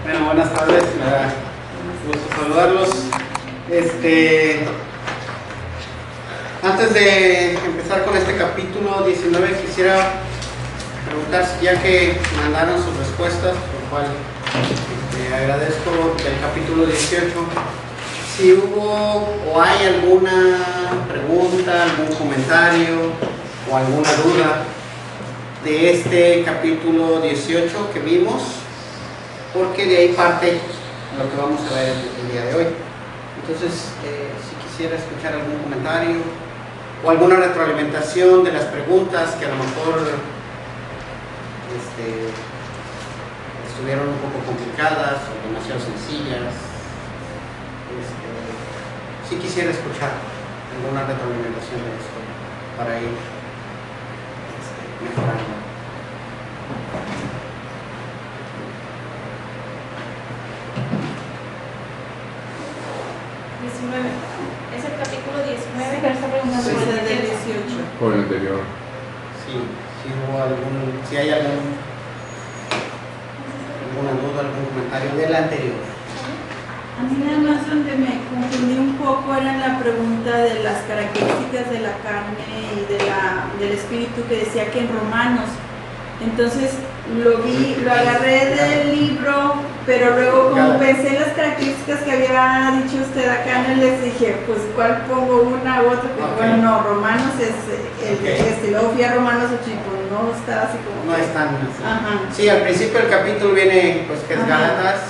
Bueno, buenas tardes, me da gusto saludarlos. Antes de empezar con este capítulo 19, quisiera preguntar, ya que mandaron sus respuestas, por lo cual agradezco, del capítulo 18, si hubo o hay alguna pregunta, algún comentario o alguna duda de este capítulo 18 que vimos, porque de ahí parte lo que vamos a ver el día de hoy. Entonces, si quisiera escuchar algún comentario o alguna retroalimentación de las preguntas que a lo mejor estuvieron un poco complicadas o demasiado sencillas, si quisiera escuchar alguna retroalimentación de esto para ir mejorando. Es el capítulo 19, pero está preguntando por el del 18. Por el anterior. Sí, si hay alguna duda, algún comentario del anterior. A mí nada más donde me confundí un poco era en la pregunta de las características de la carne y del espíritu, que decía que en Romanos. Entonces lo agarré del libro, pero luego como pensé en las características que había dicho usted acá, no les dije, pues cuál pongo, una u otra, pero bueno, no, Romanos es el luego fui a Romanos 8 y pues no está así como... No están así. Ajá. Sí, al principio del capítulo viene pues que es Gálatas,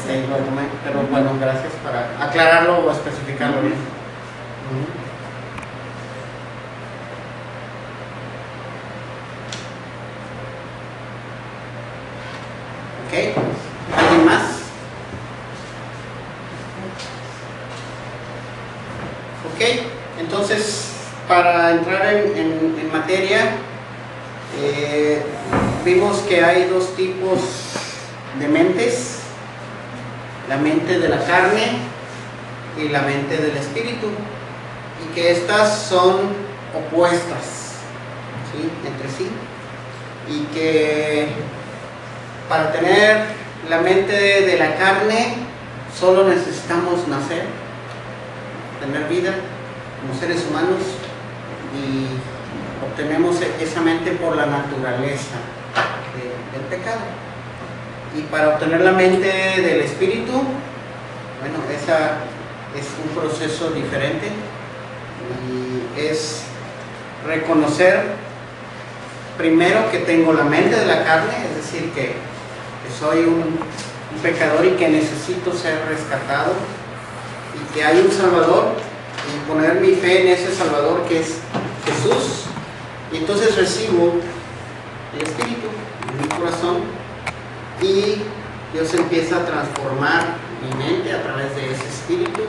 Sí. lo tomé, pero bueno, gracias para aclararlo o especificarlo bien. Ok, ¿alguien más? Ok, entonces para entrar en materia, vimos que hay dos tipos de mentes: la mente de la carne y la mente del espíritu, y que estas son opuestas, ¿sí?, entre sí, y que para tener la mente de la carne solo necesitamos nacer, tener vida como seres humanos, y obtenemos esa mente por la naturaleza del pecado. Y para obtener la mente del espíritu, bueno, esa es un proceso diferente, y es reconocer primero que tengo la mente de la carne, es decir, que soy un pecador y que necesito ser rescatado, y que hay un Salvador, y poner mi fe en ese Salvador que es Jesús, y entonces recibo el Espíritu en mi corazón, y Dios empieza a transformar mi mente a través de ese Espíritu,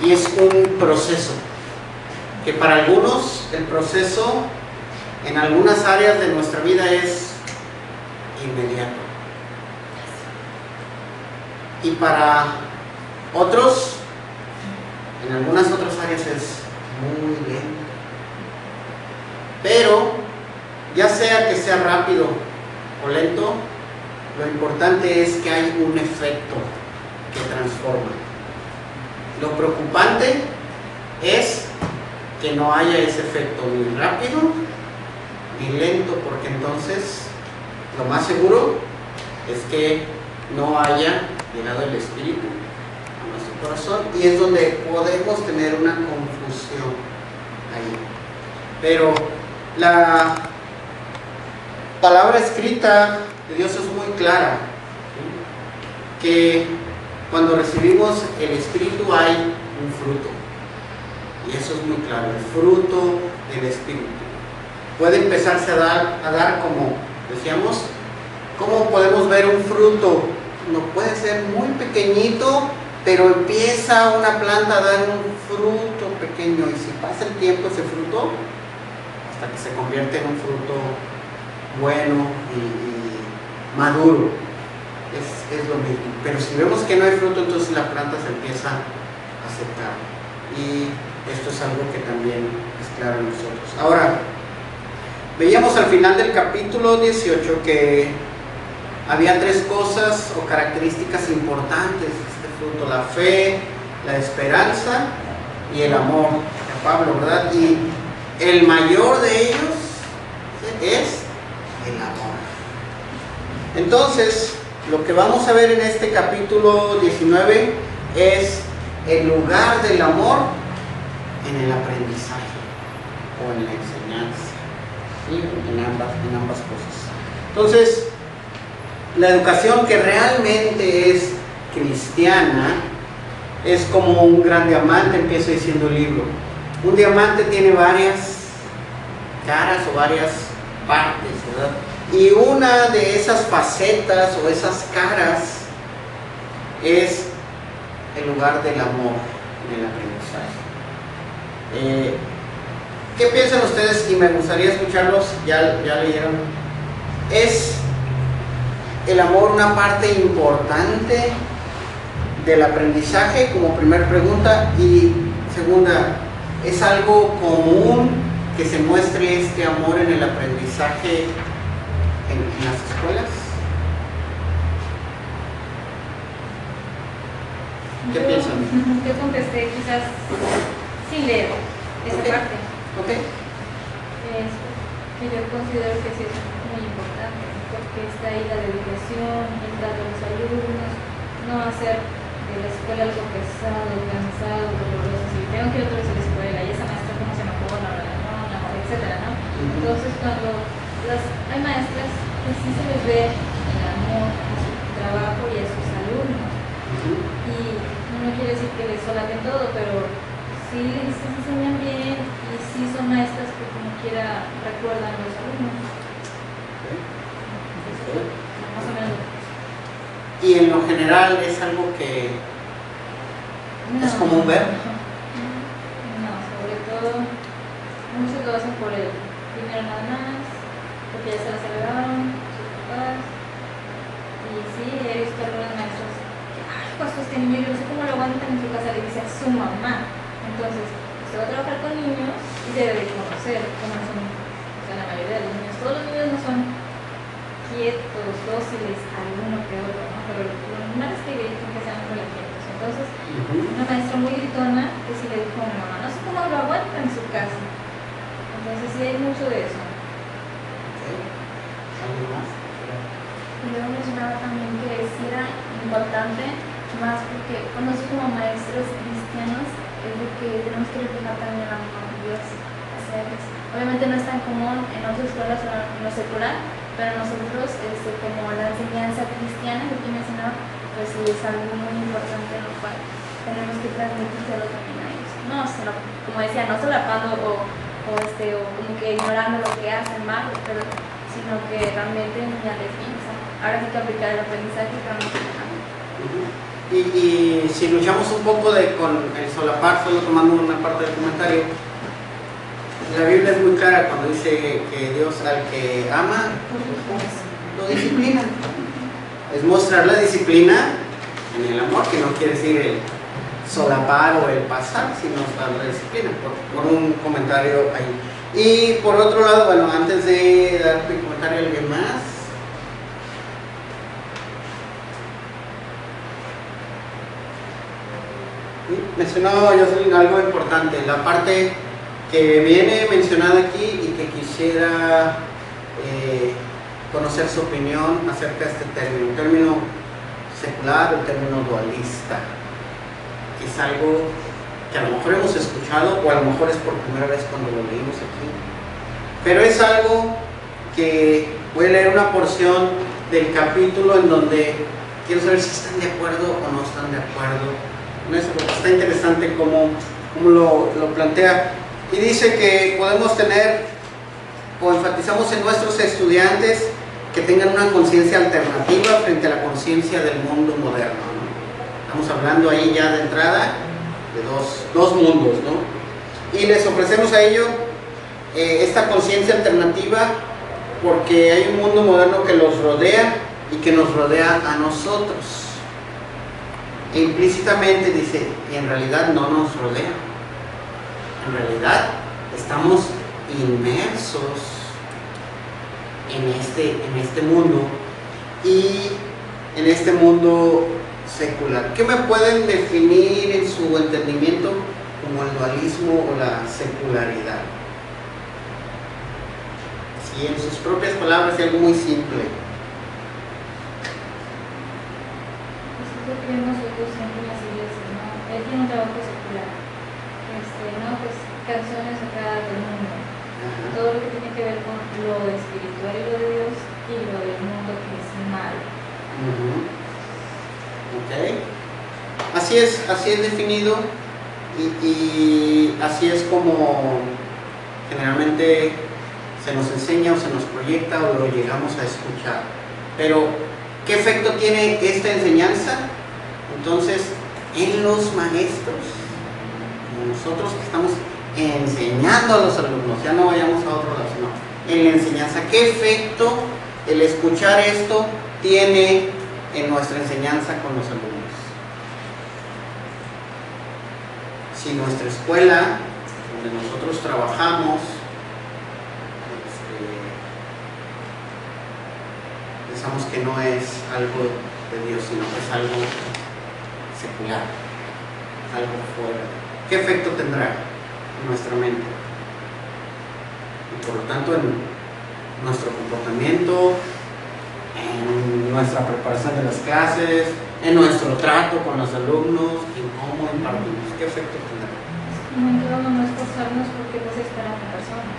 y es un proceso que para algunos el proceso en algunas áreas de nuestra vida es inmediato, y para otros en algunas otras áreas es muy lento. Pero ya sea que sea rápido o lento, lo importante es que hay un efecto que transforma. Lo preocupante es que no haya ese efecto ni rápido ni lento, porque entonces lo más seguro es que no haya llegado el Espíritu a nuestro corazón, y es donde podemos tener una confusión ahí. Pero la palabra escrita de Dios es muy clara, ¿sí?, que cuando recibimos el Espíritu hay un fruto, y eso es muy claro, el fruto del Espíritu. Puede empezarse a dar como decíamos. ¿Cómo podemos ver un fruto? No puede ser muy pequeñito, pero empieza una planta a dar un fruto pequeño, y si pasa el tiempo ese fruto, hasta que se convierte en un fruto bueno y maduro, es lo mismo. Pero si vemos que no hay fruto, entonces la planta se empieza a secar, y esto es algo que también es claro en nosotros. Ahora, veíamos al final del capítulo 18 que había tres cosas o características importantes de este fruto: la fe, la esperanza y el amor de Pablo, ¿verdad? Y el mayor de ellos es el amor. Entonces, lo que vamos a ver en este capítulo 19 es el lugar del amor en el aprendizaje o en la enseñanza, ¿sí? en ambas cosas. Entonces, la educación que realmente es cristiana es como un gran diamante, empieza diciendo el libro. Un diamante tiene varias caras o varias partes, ¿verdad? Y una de esas facetas o esas caras es el lugar del amor en el aprendizaje. ¿Qué piensan ustedes? Y me gustaría escucharlos, ya leyeron. ¿Es el amor una parte importante del aprendizaje? Como primera pregunta. Y segunda, ¿es algo común que se muestre este amor en el aprendizaje en las escuelas? ¿Qué piensan? Yo contesté quizás sin leer esa parte. Ok. Es que yo considero que sí es muy importante, porque está ahí la dedicación, el trato a los alumnos, no hacer de la escuela algo pesado, cansado, doloroso. Si tengo que ir otra vez a la escuela y esa maestra cómo se me acabó la hora, etcétera, ¿no? Entonces, cuando hay maestras que sí se les ve el amor a su trabajo y a sus alumnos, y no quiere decir que les solapen todo, pero sí les enseñan bien y sí son maestras que como quiera recuerdan a los alumnos. Más o menos. Y en lo general es algo que es común ver. No, sobre todo muchos lo hacen por el dinero nada más, porque ya se las heredaron sus papás. Y sí, he visto algunas maestras que, ay, pues este niño, yo no sé cómo lo aguantan en su casa, le dice a su mamá. Entonces, usted va a trabajar con niños y debe de conocer cómo son, o sea, la mayoría de los niños. Todos los niños no son quietos, dóciles, alguno que otro, ¿no? Pero lo normal es que gritan, que sean muy quietos. Entonces, una maestra muy gritona que sí le dijo a mi mamá, no sé cómo lo aguanta en su casa. Entonces sí hay mucho de eso. ¿Algo más? Y luego mencionaba también que sí era importante, más porque nosotros como maestros cristianos es de que tenemos que reflejar también el amor de Dios hacia ellos. Obviamente no es tan común en otras escuelas o en lo secular, pero nosotros como la enseñanza cristiana que aquí mencionaba, pues sí es algo muy importante en lo cual tenemos que transmitírselo también a ellos. No, como decía, no solapando o como que ignorando lo que hacen mal, pero sino que realmente enseñarles bien. O sea, ahora sí que aplicar el aprendizaje realmente. Y si luchamos un poco con el solapar, solo tomando una parte del comentario, la Biblia es muy clara cuando dice que Dios al que ama lo disciplina. Es mostrar la disciplina en el amor, que no quiere decir el solapar o el pasar, sino la disciplina, por un comentario ahí. Y por otro lado, bueno, antes de dar mi comentario a alguien más, mencionaba yo algo importante, la parte que viene mencionada aquí y que quisiera conocer su opinión acerca de este término, el término secular, el término dualista, que es algo que a lo mejor hemos escuchado o a lo mejor es por primera vez cuando lo leímos aquí, pero es algo que voy a leer una porción del capítulo en donde quiero saber si están de acuerdo o no están de acuerdo en eso, porque está interesante cómo lo plantea. Y dice que podemos tener, o enfatizamos en nuestros estudiantes, que tengan una conciencia alternativa frente a la conciencia del mundo moderno, ¿no? Estamos hablando ahí ya de entrada de dos mundos, ¿no? Y les ofrecemos a ellos esta conciencia alternativa porque hay un mundo moderno que los rodea y que nos rodea a nosotros. E implícitamente dice, y en realidad no nos rodea. En realidad estamos inmersos en este mundo y en este mundo secular. ¿Qué me pueden definir en su entendimiento como el dualismo o la secularidad? Sí, en sus propias palabras, es algo muy simple. Pues es lo que vemos nosotros siempre en las iglesias, ¿no? Él tiene un trabajo secular. ¿No? Pues canciones acá del mundo. Ajá. Todo lo que tiene que ver con lo espiritual y lo de Dios y lo del mundo que es malo. Ok. Así es definido y así es como generalmente se nos enseña o se nos proyecta o lo llegamos a escuchar. Pero, ¿qué efecto tiene esta enseñanza? Entonces, en los maestros, nosotros que estamos enseñando a los alumnos, ya no vayamos a otro lado, sino en la enseñanza, ¿qué efecto el escuchar esto tiene en nuestra enseñanza con los alumnos? Si nuestra escuela, donde nosotros trabajamos, pensamos que no es algo de Dios, sino que es algo secular, algo fuera, ¿qué efecto tendrá en nuestra mente? Y por lo tanto en nuestro comportamiento, en nuestra preparación de las clases, en nuestro trato con los alumnos, en cómo impartimos, ¿qué efecto tendrá? No esforzarnos porque no se espera la persona.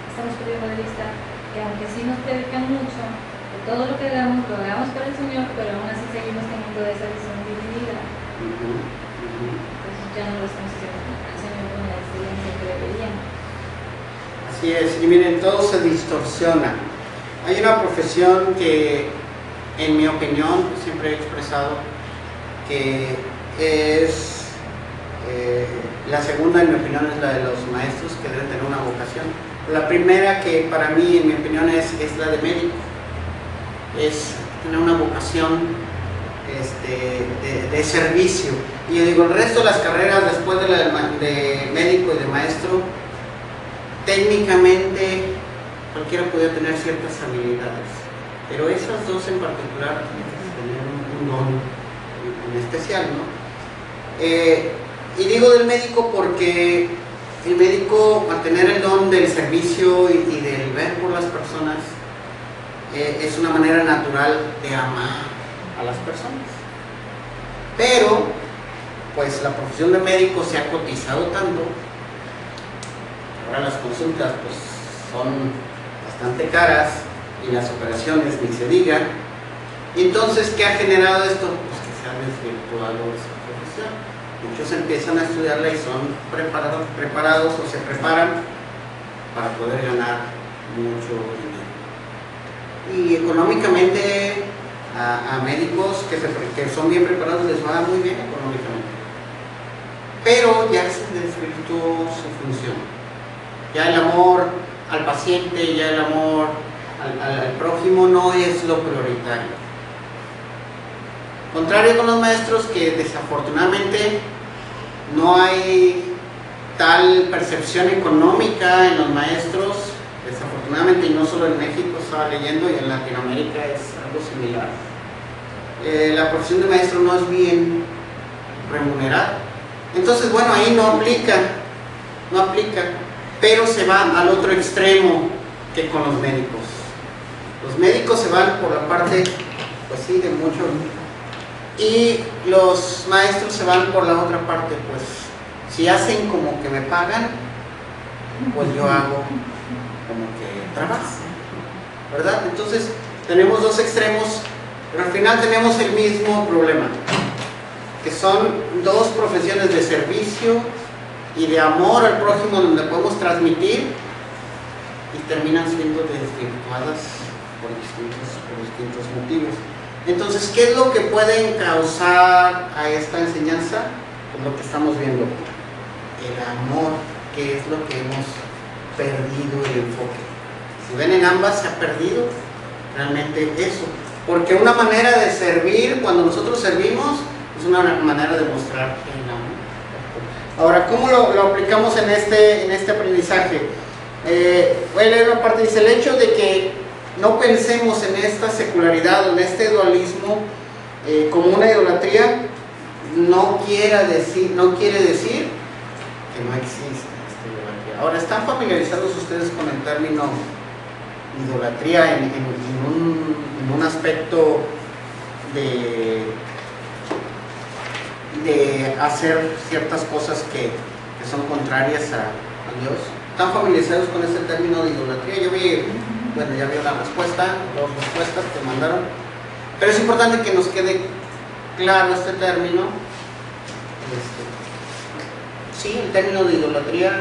Estamos perdiendo de vista que aunque sí nos predican mucho, que todo lo que hagamos lo hagamos para el Señor, pero aún así seguimos teniendo esa visión dividida. Entonces ya no lo estamos haciendo al Señor con la excelencia que deberíamos. Así es, y miren, todo se distorsiona. Hay una profesión que, en mi opinión, siempre he expresado que es la segunda, en mi opinión, es la de los maestros, que deben tener una vocación. La primera, que para mí, en mi opinión, es la de médico. Es tener una vocación de servicio. Y yo digo, el resto de las carreras, después de la de médico y de maestro, técnicamente cualquiera podía tener ciertas habilidades, pero esas dos en particular tienen que tener un don en especial, ¿no? Y digo del médico porque el médico, al tener el don del servicio y del ver por las personas, es una manera natural de amar a las personas. Pero, pues la profesión de médico se ha cotizado tanto, ahora las consultas pues son bastante caras y las operaciones ni se diga. Y entonces, ¿qué ha generado esto? Pues que se ha desvirtuado esa profesión. Muchos empiezan a estudiarla y son preparados o se preparan para poder ganar mucho dinero. Y económicamente a médicos que son bien preparados les va muy bien económicamente. Pero ya se desvirtuó su función. Ya el amor al paciente, ya el amor al prójimo no es lo prioritario. Contrario con los maestros, que desafortunadamente no hay tal percepción económica en los maestros, desafortunadamente, y no solo en México, estaba leyendo, y en Latinoamérica es algo similar. La profesión de maestro no es bien remunerada. Entonces, bueno, ahí no aplica, pero se va al otro extremo que con los médicos. Los médicos se van por la parte, pues sí, de mucho, y los maestros se van por la otra parte. Pues si hacen como que me pagan, pues yo hago como que trabajo, ¿verdad? Entonces tenemos dos extremos, pero al final tenemos el mismo problema, que son dos profesiones de servicio y de amor al prójimo, donde podemos transmitir y terminan siendo desvirtuadas por distintos motivos. Entonces, ¿qué es lo que puede causar a esta enseñanza? Pues lo que estamos viendo, el amor, que es lo que hemos perdido el enfoque. Si ven, en ambas se ha perdido realmente eso, porque una manera de servir, cuando nosotros servimos, es una manera de mostrar el amor. Ahora, ¿cómo lo aplicamos en este aprendizaje? Voy a leer una parte, dice: el hecho de que no pensemos en esta secularidad o en este dualismo como una idolatría. No quiere decir que no existe esta idolatría. Ahora, ¿están familiarizados ustedes con el término idolatría en un aspecto de hacer ciertas cosas que son contrarias a Dios? ¿Están familiarizados con ese término de idolatría? Ya vi la respuesta, dos respuestas que mandaron, pero es importante que nos quede claro este término. Sí, el término de idolatría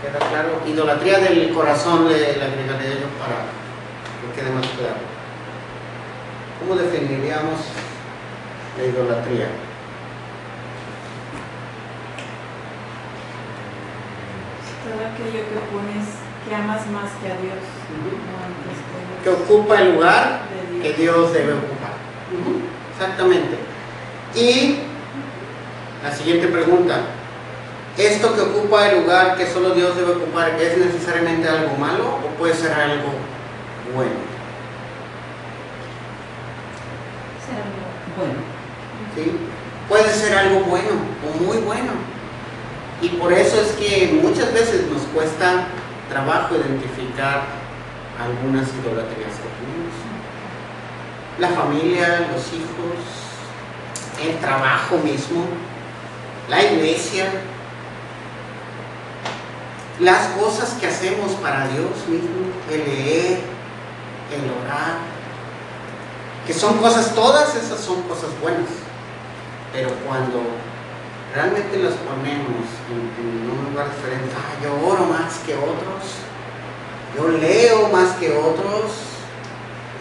queda claro. Idolatría del corazón, le agregaré yo para que quede más claro. ¿Cómo definiríamos la idolatría? Todo aquello que pones, que amas más que a Dios. Que ocupa el lugar que Dios debe ocupar. Exactamente. Y la siguiente pregunta: ¿esto que ocupa el lugar que solo Dios debe ocupar es necesariamente algo malo o puede ser algo bueno? Bueno. ¿Sí? Puede ser algo bueno o muy bueno. Y por eso es que muchas veces nos cuesta trabajo identificar algunas idolatrías que tenemos. La familia, los hijos, el trabajo mismo, la iglesia, las cosas que hacemos para Dios mismo, el leer, el orar, que son cosas, todas esas son cosas buenas, pero cuando realmente las ponemos en un lugar diferente, yo oro más que otros, yo leo más que otros,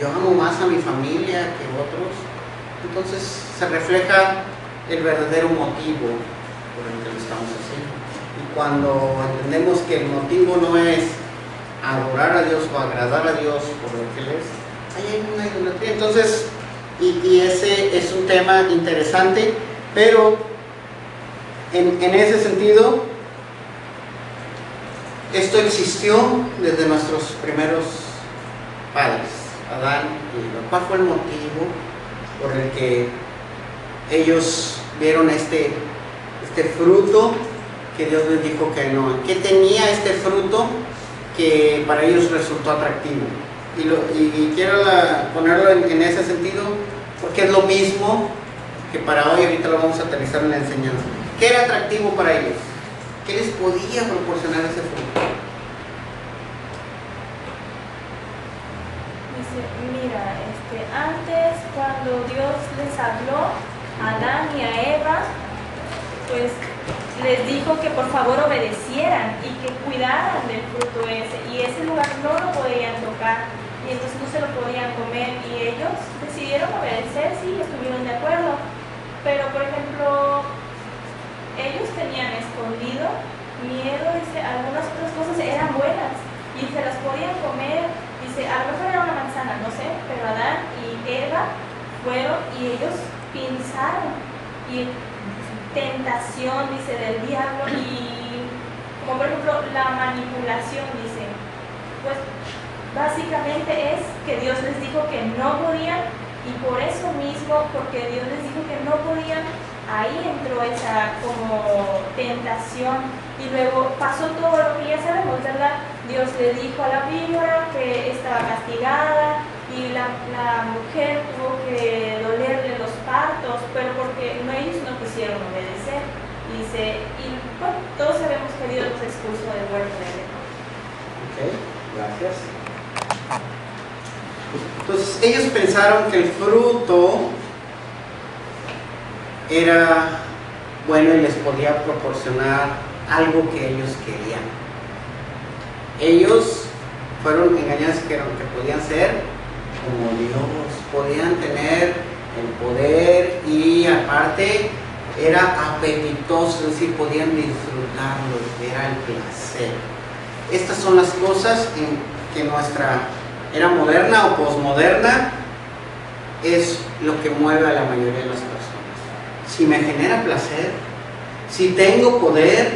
yo amo más a mi familia que otros, entonces se refleja el verdadero motivo por el que lo estamos haciendo. Y cuando entendemos que el motivo no es adorar a Dios o agradar a Dios por lo que Él es, ahí hay una idolatría. Entonces, y ese es un tema interesante, pero en ese sentido, esto existió desde nuestros primeros padres, Adán y Eva. ¿Cuál fue el motivo por el que ellos vieron este fruto que Dios les dijo que no? ¿Qué tenía este fruto que para ellos resultó atractivo? Y quiero ponerlo en ese sentido porque es lo mismo que para hoy. Ahorita lo vamos a aterrizar en la enseñanza. ¿Qué era atractivo para ellos? ¿Qué les podía proporcionar ese fruto? Dice, mira, antes cuando Dios les habló a Adán y a Eva, pues les dijo que por favor obedecieran y que cuidaran del fruto ese, y ese lugar no lo podían tocar, y entonces no se lo podían comer, y ellos decidieron obedecer, sí, estuvieron de acuerdo, pero por ejemplo, ellos tenían escondido miedo, dice, algunas otras cosas eran buenas y se las podían comer, dice, a lo mejor era una manzana, no sé, pero Adán y Eva fueron y ellos pensaron, y tentación, dice, del diablo, y como por ejemplo la manipulación, dice, pues básicamente es que Dios les dijo que no podían, y por eso mismo, porque Dios les dijo que no podían, ahí entró esa como tentación, y luego pasó todo lo que ya sabemos, ¿verdad? Dios le dijo a la víbora que estaba castigada, y la mujer tuvo que dolerle los partos, pero porque ellos no quisieron obedecer. Dice, y bueno, todos sabemos que Dios los expulsó del huerto de Edén. Ok, gracias. Entonces ellos pensaron que el fruto era bueno y les podía proporcionar algo que ellos querían. Ellos fueron engañados que podían ser como Dios, podían tener el poder y aparte era apetitoso, es decir, podían disfrutarlo, era el placer. Estas son las cosas en que nuestra era moderna o posmoderna es lo que mueve a la mayoría de las personas. Si me genera placer, si tengo poder,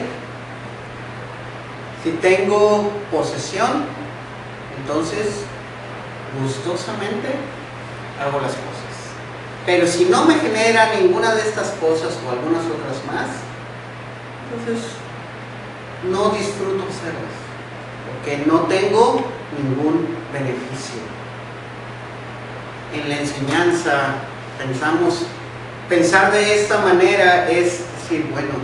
si tengo posesión, entonces gustosamente hago las cosas. Pero si no me genera ninguna de estas cosas o algunas otras más, entonces no disfruto hacerlas, porque no tengo ningún beneficio. En la enseñanza pensar de esta manera es decir, bueno,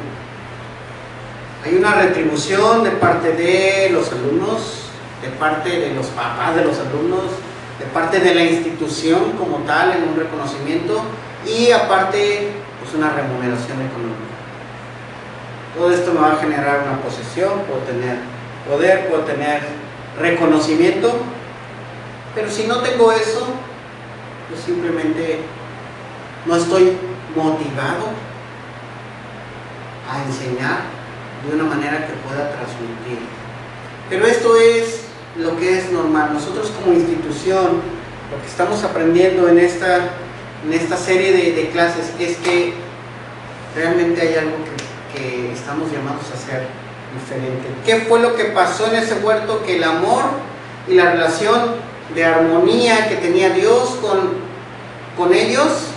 hay una retribución de parte de los alumnos, de parte de los papás de los alumnos, de parte de la institución como tal, en un reconocimiento, y aparte pues una remuneración económica. Todo esto me va a generar una posesión, puedo tener poder, puedo tener reconocimiento, pero si no tengo eso, pues simplemente no estoy motivado a enseñar de una manera que pueda transmitir. Pero esto es lo que es normal. Nosotros como institución, lo que estamos aprendiendo en esta serie de clases es que realmente hay algo que estamos llamados a hacer diferente. ¿Qué fue lo que pasó en ese huerto? Que el amor y la relación de armonía que tenía Dios con ellos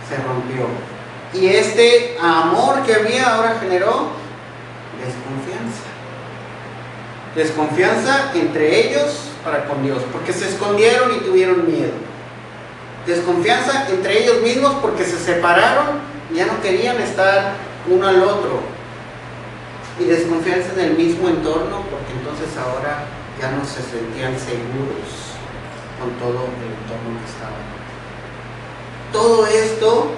se rompió. Y este amor que había ahora generó desconfianza. Desconfianza entre ellos para con Dios, porque se escondieron y tuvieron miedo. Desconfianza entre ellos mismos porque se separaron y ya no querían estar uno al otro. Y desconfianza en el mismo entorno, porque entonces ahora ya no se sentían seguros con todo el entorno que estaba. Todo esto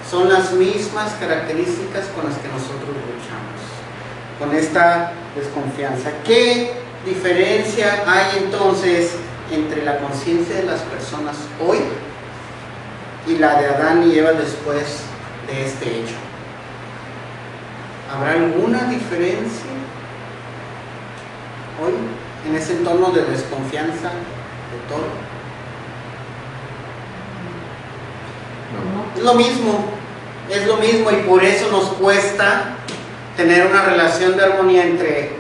son las mismas características con las que nosotros luchamos, con esta desconfianza. ¿Qué diferencia hay entonces entre la conciencia de las personas hoy y la de Adán y Eva después de este hecho? ¿Habrá alguna diferencia hoy en ese entorno de desconfianza de todo? No. Es lo mismo y por eso nos cuesta tener una relación de armonía entre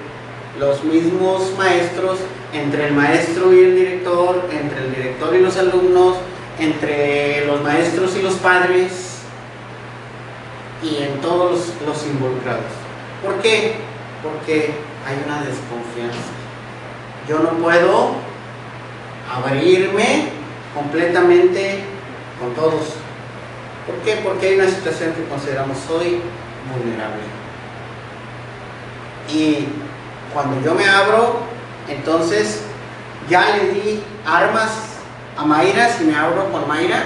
los mismos maestros, entre el maestro y el director, entre el director y los alumnos, entre los maestros y los padres y en todos los involucrados. ¿Por qué? Porque hay una desconfianza. Yo no puedo abrirme completamente con todos. ¿Por qué? Porque hay una situación que consideramos hoy vulnerable. Y cuando yo me abro, entonces ya le di armas a Mayra, si me abro con Mayra,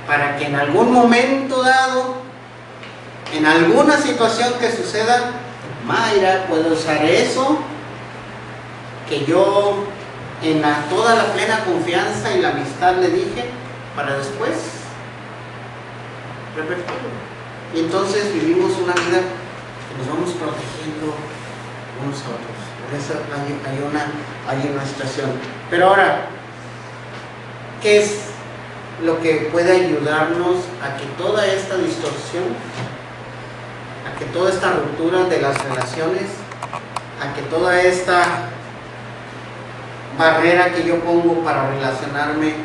para que en algún momento dado, en alguna situación que suceda, Mayra puede usar eso que yo en toda la plena confianza y la amistad le dije, para después revertirlo. Y entonces vivimos una vida que nos vamos protegiendo unos a otros. Por eso hay una situación. Pero ahora, ¿qué es lo que puede ayudarnos a que toda esta distorsión, a que toda esta ruptura de las relaciones, a que toda esta barrera que yo pongo para relacionarme,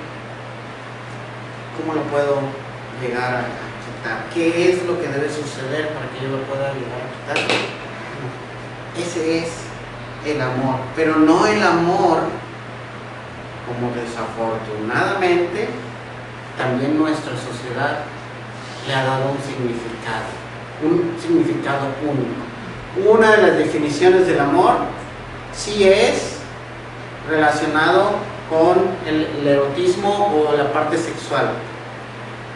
cómo lo puedo llegar a quitar? ¿Qué es lo que debe suceder para que yo lo pueda llegar a quitar? Ese es el amor, pero no el amor como desafortunadamente también nuestra sociedad le ha dado un significado único. Una de las definiciones del amor sí es relacionado con el erotismo o la parte sexual,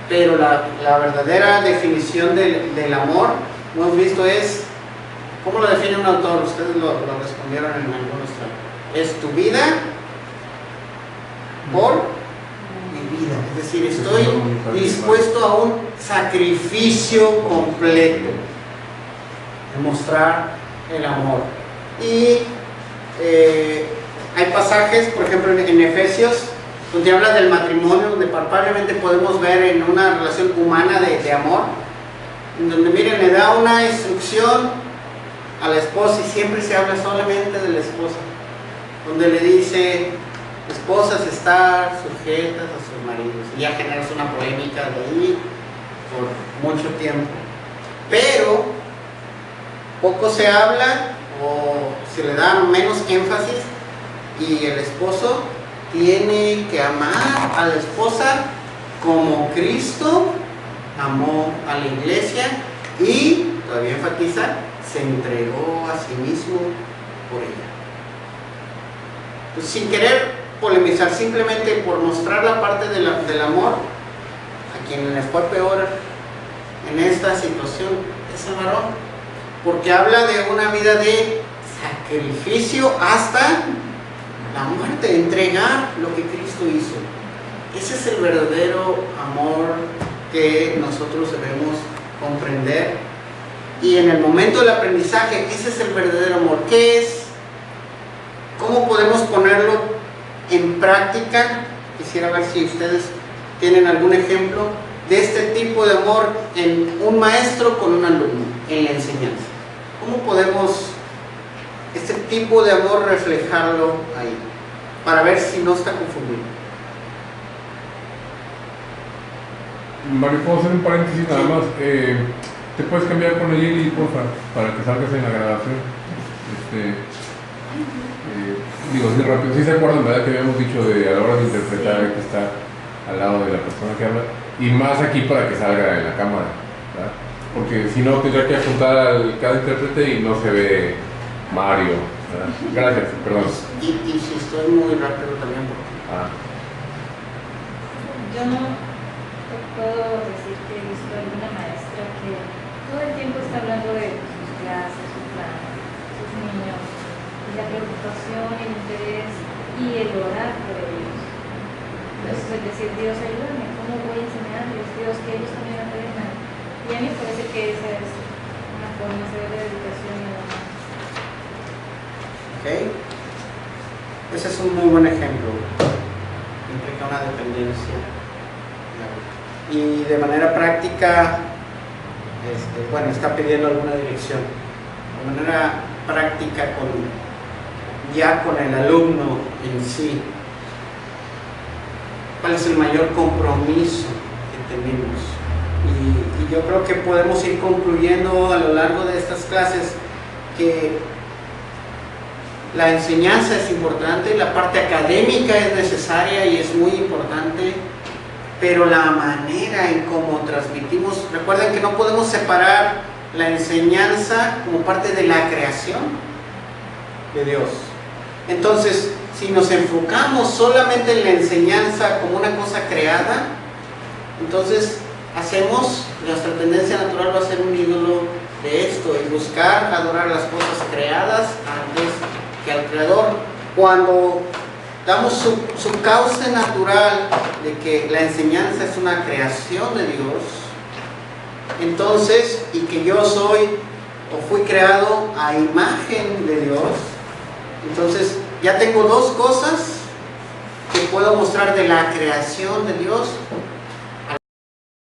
pero la verdadera definición del amor, hemos visto, es, ¿cómo lo define un autor? Ustedes lo respondieron en algunos trabajos. Es tu vida por mi vida, es decir, estoy dispuesto a un sacrificio completo de mostrar el amor. Y hay pasajes, por ejemplo en Efesios, donde habla del matrimonio, donde palpablemente podemos ver en una relación humana de amor, en donde, miren, le da una instrucción a la esposa y siempre se habla solamente de la esposa, donde le dice, esposas estar sujetas a sus maridos. Y ya generas una polémica de ahí por mucho tiempo. Pero poco se habla o se le da menos énfasis, y el esposo tiene que amar a la esposa como Cristo amó a la iglesia y, todavía enfatiza, se entregó a sí mismo por ella. Pues, sin querer polemizar, simplemente por mostrar la parte del amor, a quien le fue peor en esta situación es el varón, porque habla de una vida de sacrificio hasta la muerte, entregar lo que Cristo hizo. Ese es el verdadero amor que nosotros debemos comprender, y en el momento del aprendizaje, ese es el verdadero amor. ¿Qué es? ¿Cómo podemos ponerlo en práctica? Quisiera ver si ustedes tienen algún ejemplo de este tipo de amor en un maestro con un alumno en la enseñanza. ¿Cómo podemos este tipo de amor reflejarlo ahí? Para ver si no está confundido. Mario, ¿puedo hacer un paréntesis nada más? ¿Te puedes cambiar con el Yeli, porfa, para que salgas en la grabación? Digo, sí, rápido. ¿Sí se acuerdan, verdad, que habíamos dicho de a la hora de interpretar que está al lado de la persona que habla? Y más aquí para que salga en la cámara, ¿verdad? Porque si no, tendría que apuntar a cada intérprete y no se ve Mario, ¿verdad? Gracias, perdón. Y si estoy muy rápido también, porque... Yo no te puedo decir que he visto alguna maestra que todo el tiempo está hablando de sus clases, sus planes, sus niños, y la preocupación, el interés y el orar por ellos. Entonces, es decir, Dios, ayúdame, ¿cómo voy a enseñarles? Dios, que ellos también aprendan. Y a mí me parece que esa es una forma de dedicación y amor. ¿Ok? Ese es un muy buen ejemplo. Implica una dependencia. Y de manera práctica, bueno, está pidiendo alguna dirección. De manera práctica, ya con el alumno en sí. ¿Cuál es el mayor compromiso que tenemos? Y yo creo que podemos ir concluyendo a lo largo de estas clases que la enseñanza es importante, la parte académica es necesaria y es muy importante, pero la manera en cómo transmitimos, recuerden que no podemos separar la enseñanza como parte de la creación de Dios. Entonces, si nos enfocamos solamente en la enseñanza como una cosa creada, entonces nuestra tendencia natural va a ser un ídolo de esto, y buscar adorar las cosas creadas antes que al Creador. Cuando damos su cauce natural de que la enseñanza es una creación de Dios, entonces, y que yo soy o fui creado a imagen de Dios, entonces ya tengo dos cosas que puedo mostrar de la creación de Dios